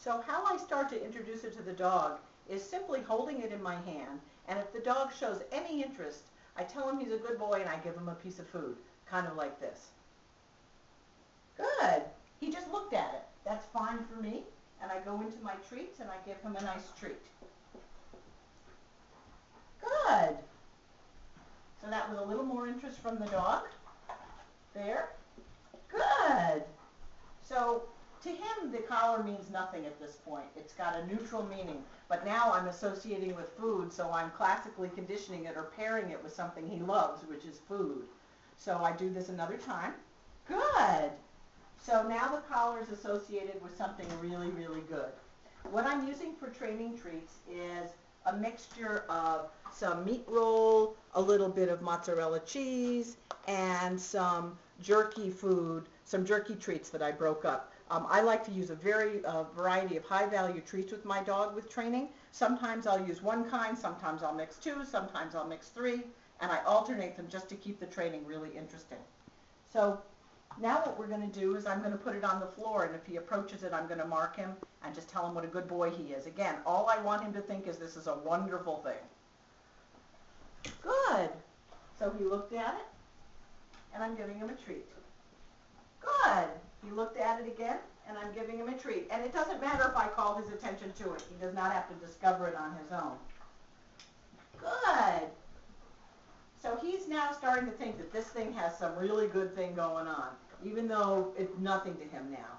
So how I start to introduce it to the dog is simply holding it in my hand, and if the dog shows any interest, I tell him he's a good boy and I give him a piece of food, kind of like this. Good. He just looked at it. That's fine for me. And I go into my treats and I give him a nice treat. Good. So that was a little more interest from the dog. There. Good. So to him, the collar means nothing at this point. It's got a neutral meaning. But now I'm associating with food, so I'm classically conditioning it or pairing it with something he loves, which is food. So I do this another time. Good. So now the collar is associated with something really, really good. What I'm using for training treats is a mixture of some meat roll, a little bit of mozzarella cheese, and some jerky food, some jerky treats that I broke up. I like to use a variety of high-value treats with my dog with training. Sometimes I'll use one kind, sometimes I'll mix two, sometimes I'll mix three, and I alternate them just to keep the training really interesting. So now what we're going to do is I'm going to put it on the floor, and if he approaches it, I'm going to mark him and just tell him what a good boy he is. Again, all I want him to think is this is a wonderful thing. Good. So he looked at it, and I'm giving him a treat. Good. He looked at it again, and I'm giving him a treat. And it doesn't matter if I call his attention to it. He does not have to discover it on his own. Good. So he's now starting to think that this thing has some really good thing going on, even though it's nothing to him now.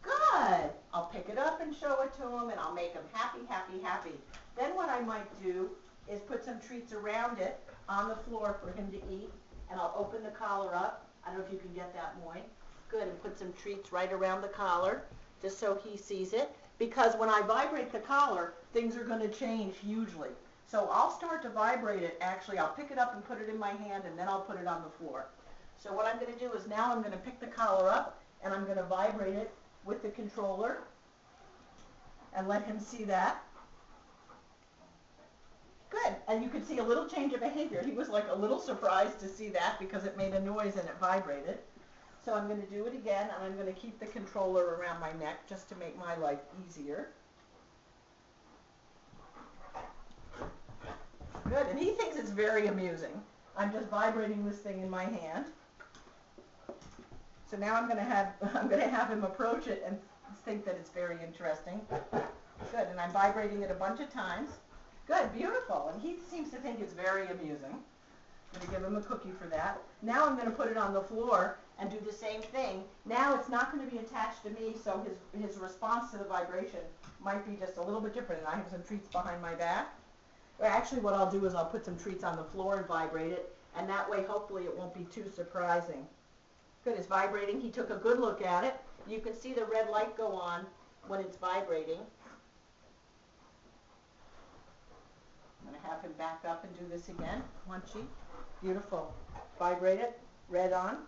Good. I'll pick it up and show it to him, and I'll make him happy, happy, happy. Then what I might do is put some treats around it on the floor for him to eat, and I'll open the collar up. I don't know if you can get that, Moy. Good, and put some treats right around the collar, just so he sees it. Because when I vibrate the collar, things are going to change hugely. So I'll start to vibrate it. Actually, I'll pick it up and put it in my hand, and then I'll put it on the floor. So what I'm going to do is now I'm going to pick the collar up, and I'm going to vibrate it with the controller and let him see that. Good. And you could see a little change of behavior. He was like a little surprised to see that because it made a noise and it vibrated. So I'm going to do it again, and I'm going to keep the controller around my neck just to make my life easier. Good. And he thinks it's very amusing. I'm just vibrating this thing in my hand. So now I'm going to have him approach it and think that it's very interesting. Good. And I'm vibrating it a bunch of times. Good, beautiful. And he seems to think it's very amusing. I'm going to give him a cookie for that. Now I'm going to put it on the floor and do the same thing. Now it's not going to be attached to me, so his response to the vibration might be just a little bit different. And I have some treats behind my back. Well, actually, what I'll do is I'll put some treats on the floor and vibrate it, and that way hopefully it won't be too surprising. Good, it's vibrating. He took a good look at it. You can see the red light go on when it's vibrating. I'm going to have him back up and do this again. Munchy. Beautiful. Vibrate it. Red on.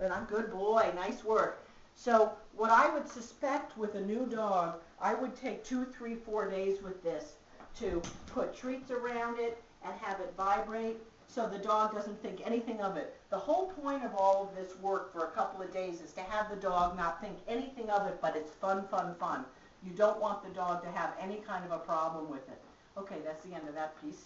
And I'm good boy. Nice work. So what I would suspect with a new dog, I would take 2, 3, 4 days with this to put treats around it and have it vibrate so the dog doesn't think anything of it. The whole point of all of this work for a couple of days is to have the dog not think anything of it, but it's fun, fun, fun. You don't want the dog to have any kind of a problem with it. Okay, that's the end of that piece.